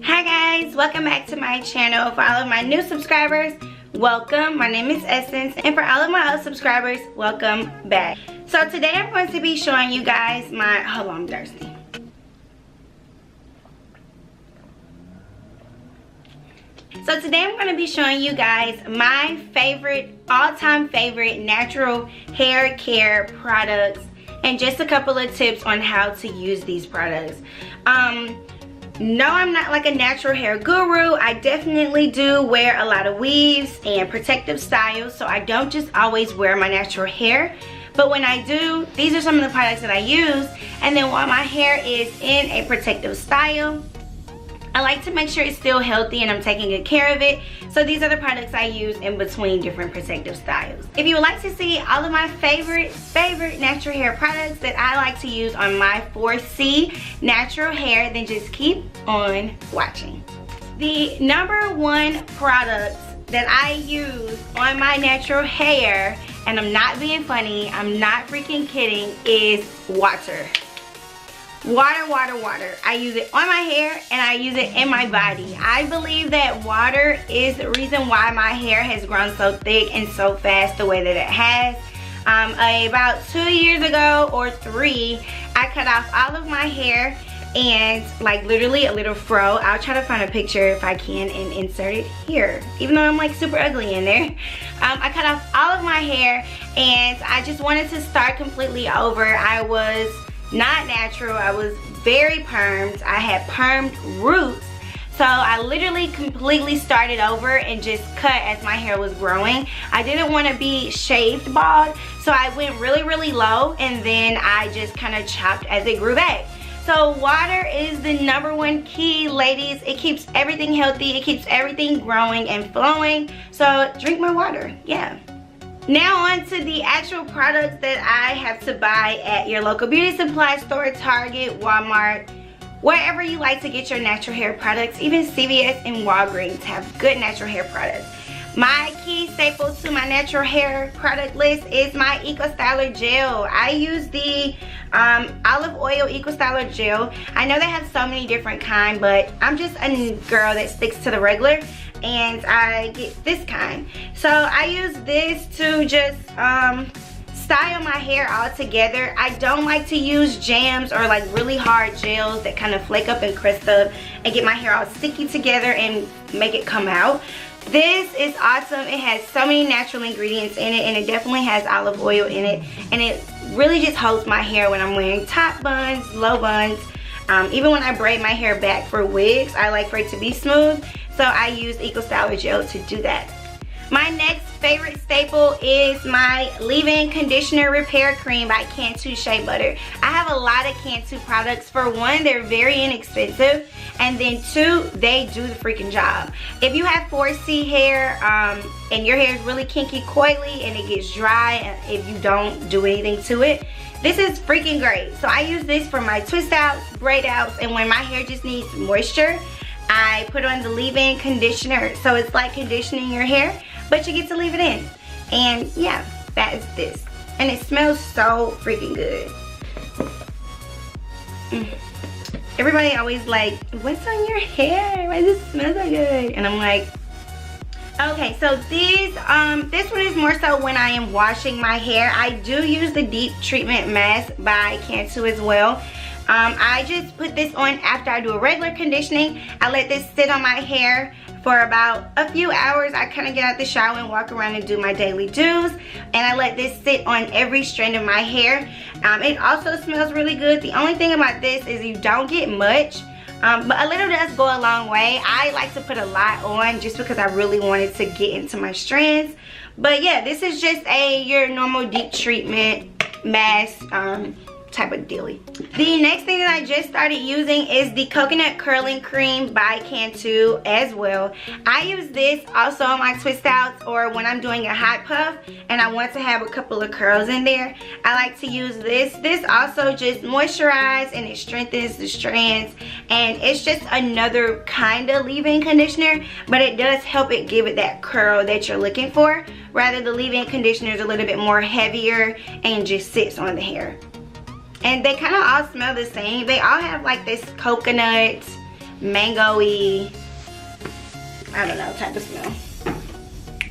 Hi guys, welcome back to my channel. For all of my new subscribers, welcome. My name is Essence, and for all of my old subscribers, welcome back. So today I'm going to be showing you guys my, hold on, I'm thirsty. So today I'm going to be showing you guys my favorite, all-time favorite natural hair care products and just a couple of tips on how to use these products. No, I'm not like a natural hair guru. I definitely do wear a lot of weaves and protective styles, so I don't just always wear my natural hair. But when I do, these are some of the products that I use. And then while my hair is in a protective style, I like to make sure it's still healthy and I'm taking good care of it. So these are the products I use in between different protective styles. If you would like to see all of my favorite natural hair products that I like to use on my 4C natural hair, then just keep on watching. The number one product that I use on my natural hair, and I'm not being funny, I'm not freaking kidding, is water. Water. I use it on my hair and I use it in my body. I believe that water is the reason why my hair has grown so thick and so fast the way that it has. About 2 years ago or 3, I cut off all of my hair and like literally a little fro. I'll try to find a picture if I can and insert it here, even though I'm like super ugly in there. I cut off all of my hair and I just wanted to start completely over. I was not natural, I was very permed. I had permed roots, so I literally completely started over and just cut as my hair was growing. I didn't want to be shaved bald, so I went really low and then I just kind of chopped as it grew back. So water is the number one key, ladies. It keeps everything healthy, it keeps everything growing and flowing, so drink more water. Yeah. Now on to the actual products that I have to buy at your local beauty supply store, Target, Walmart, wherever you like to get your natural hair products. Even CVS and Walgreens have good natural hair products. My key staple to my natural hair product list is my Eco Styler gel. I use the olive oil Eco Styler gel. I know they have so many different kinds, but I'm just a girl that sticks to the regular, and I get this kind. So I use this to just style my hair all together. I don't like to use jams or like really hard gels that kind of flake up and crust up and get my hair all sticky together and make it come out. This is awesome. It has so many natural ingredients in it, and it definitely has olive oil in it, and it really just holds my hair when I'm wearing top buns, low buns. Even when I braid my hair back for wigs, I like for it to be smooth, so I use Eco Styler gel to do that. My next favorite staple is my leave-in conditioner repair cream by KINKY Shea Butter. I have a lot of KINKY products. For one, they're very inexpensive, and then two, they do the freaking job. If you have 4C hair and your hair is really kinky coily and it gets dry if you don't do anything to it, this is freaking great. So I use this for my twist outs, braid outs, and when my hair just needs moisture, I put on the leave-in conditioner. So it's like conditioning your hair, but you get to leave it in. And yeah, that is this. And it smells so freaking good. Everybody always like, what's on your hair? Why does it smell so good? And I'm like, okay, so this one is more so when I am washing my hair. I do use the Deep Treatment Mask by KINKY as well. I just put this on after I do a regular conditioning. I let this sit on my hair for about a few hours. I kind of get out the shower and walk around and do my daily do's, and I let this sit on every strand of my hair. It also smells really good. The only thing about this is you don't get much, but a little does go a long way. I like to put a lot on just because I really wanted to get into my strands. But yeah, this is just your normal deep treatment mask type of dealy. The next thing that I just started using is the coconut curling cream by KINKY as well. I use this also on my twist outs or when I'm doing a hot puff and I want to have a couple of curls in there. I like to use this. This also just moisturizes and it strengthens the strands, and it's just another kind of leave-in conditioner, but it does help it give it that curl that you're looking for. Rather, the leave-in conditioner is a little bit more heavier and just sits on the hair. And they kind of all smell the same. They all have like this coconut mango-y, I don't know, type of smell.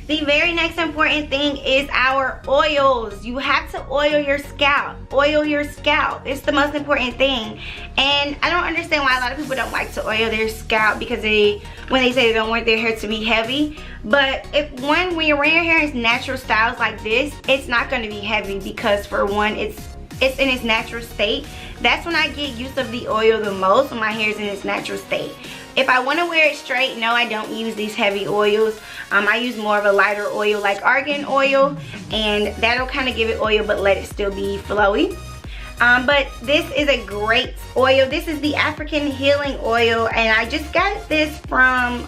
The very next important thing is our oils. You have to oil your scalp. Oil your scalp. It's the most important thing. And I don't understand why a lot of people don't like to oil their scalp, because when they say they don't want their hair to be heavy. But when you're wearing your hair in natural styles like this, it's not going to be heavy, because for one, it's in its natural state. That's when I get use of the oil the most, when my hair is in its natural state. If I want to wear it straight, no, I don't use these heavy oils. I use more of a lighter oil like argan oil, and that'll kind of give it oil but let it still be flowy. But this is a great oil. This is the African Healing Oil, and I just got this from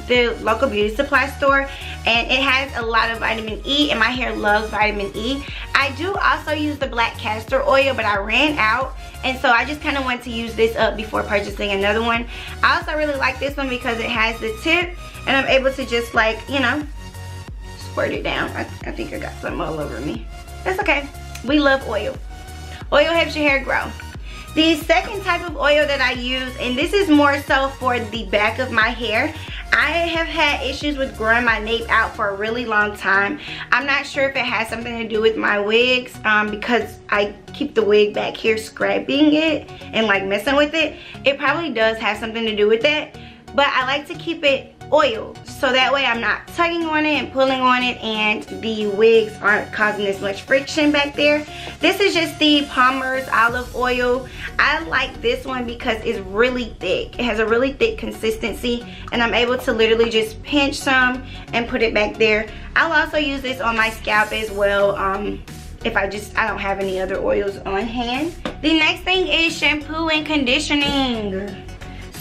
the local beauty supply store, and it has a lot of vitamin E, and my hair loves vitamin E. I do also use the black castor oil, but I ran out, and so I just kind of want to use this up before purchasing another one. I also really like this one because it has the tip, and I'm able to just, like, you know, squirt it down. I think I got some all over me. That's okay. We love oil. Oil helps your hair grow. The second type of oil that I use, and this is more so for the back of my hair. I have had issues with growing my nape out for a really long time. I'm not sure if it has something to do with my wigs, because I keep the wig back here scraping it and like messing with it. It probably does have something to do with that, but I like to keep it oiled, so that way I'm not tugging on it and pulling on it, and the wigs aren't causing as much friction back there. This is just the Palmer's olive oil. I like this one because it's really thick. It has a really thick consistency, and I'm able to literally just pinch some and put it back there. I'll also use this on my scalp as well, if I don't have any other oils on hand. The next thing is shampoo and conditioning.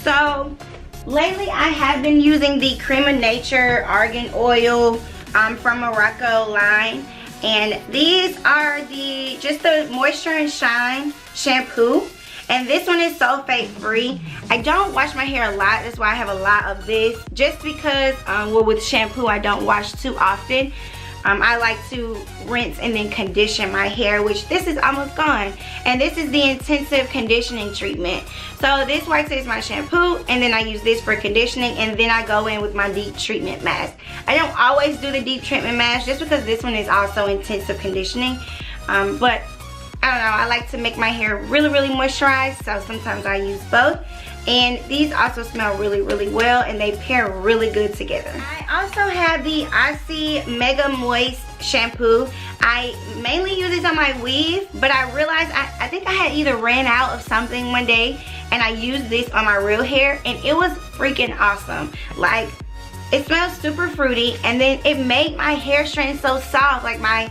So lately I have been using the Cream of Nature Argan Oil from Morocco line, and these are just the Moisture and Shine shampoo, and this one is sulfate free. I don't wash my hair a lot, that's why I have a lot of this, just because well, with shampoo I don't wash too often. I like to rinse and then condition my hair, which this is almost gone. And this is the intensive conditioning treatment. So this works as my shampoo, and then I use this for conditioning, and then I go in with my deep treatment mask. I don't always do the deep treatment mask just because this one is also intensive conditioning. But I don't know, I like to make my hair really, really moisturized, so sometimes I use both. And these also smell really, really well, and they pair really good together. I also have the Aussie Mega Moist shampoo. I mainly use this on my weave, but I realized I think I had either ran out of something one day, and I used this on my real hair, and it was freaking awesome. Like, it smells super fruity, and then it made my hair strand so soft. Like my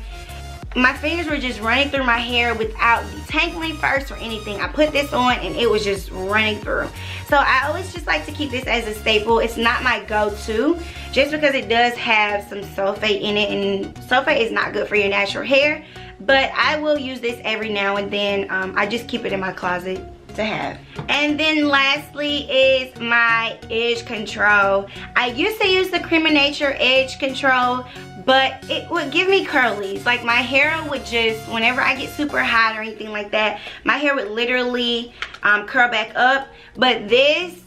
fingers were just running through my hair without detangling first or anything. I put this on and it was just running through. So I always just like to keep this as a staple. It's not my go-to just because it does have some sulfate in it, and sulfate is not good for your natural hair. But I will use this every now and then. I just keep it in my closet to have. And then lastly is my edge control. I used to use the Cream of Nature edge control, but it would give me curlies. Like, my hair would just, whenever I get super hot or anything like that, my hair would literally curl back up. But this,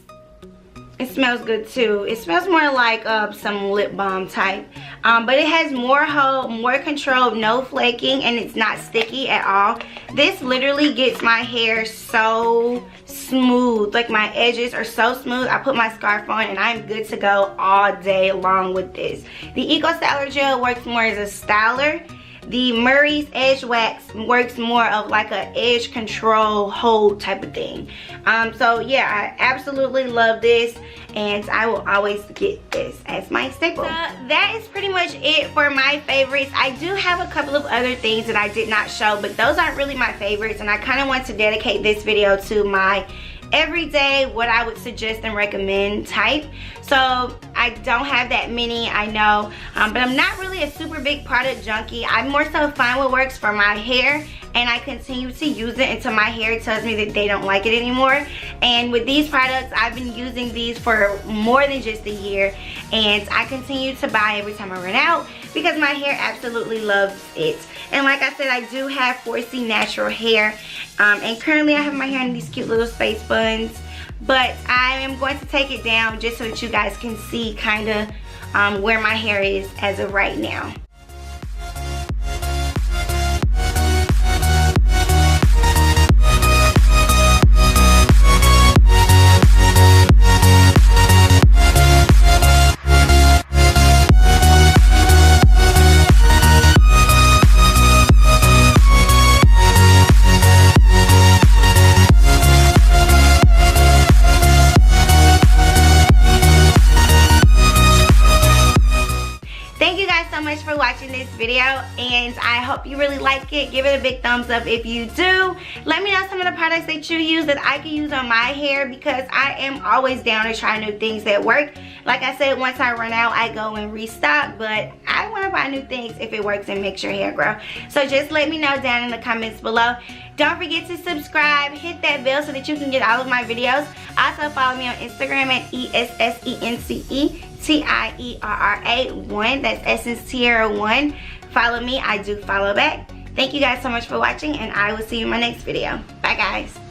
it smells good too. It smells more like some lip balm type. But it has more hold, more control, no flaking, and it's not sticky at all. This literally gets my hair so smooth. Like, my edges are so smooth. I put my scarf on and I'm good to go all day long with this. The Eco Styler Gel works more as a styler. The Murray's Edge Wax works more of like a edge control hold type of thing. So yeah, I absolutely love this, and I will always get this as my staple. So that is pretty much it for my favorites. I do have a couple of other things that I did not show, but those aren't really my favorites, and I kind of want to dedicate this video to my everyday, what I would suggest and recommend type. So I don't have that many, I know, but I'm not really a super big product junkie. I more so find what works for my hair, and I continue to use it until my hair tells me that they don't like it anymore. And with these products, I've been using these for more than just a year, and I continue to buy every time I run out because my hair absolutely loves it. And like I said, I do have 4C natural hair, and currently I have my hair in these cute little space buns. but I am going to take it down just so that you guys can see kind of where my hair is as of right now. For watching this video, and I hope you really like it. Give it a big thumbs up if you do. Let me know some of the products that you use that I can use on my hair, because I am always down to try new things that work. Like I said, once I run out, I go and restock, but I want to buy new things if it works and makes your hair grow. So just let me know down in the comments below. Don't forget to subscribe, hit that bell so that you can get all of my videos. Also follow me on Instagram at ESSENCETIERRA1. That's Essence Tierra 1. Follow me, I do follow back. Thank you guys so much for watching, and I will see you in my next video. Bye guys.